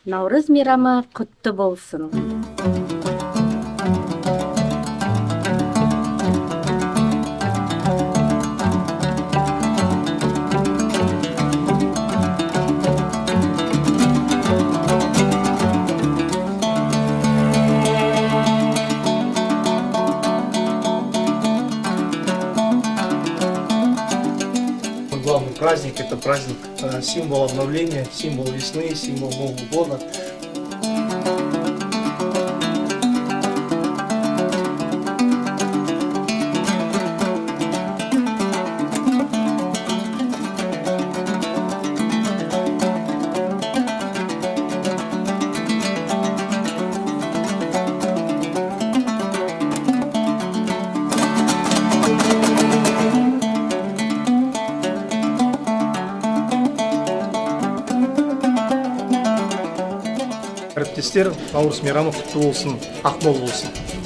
Наурыз мейрамы құтты болсын. Главный праздник — это праздник символ обновления, символ весны, символ Нового года. Әріптестер, наурыз мейрамы құтты болсын, ақмол болсын.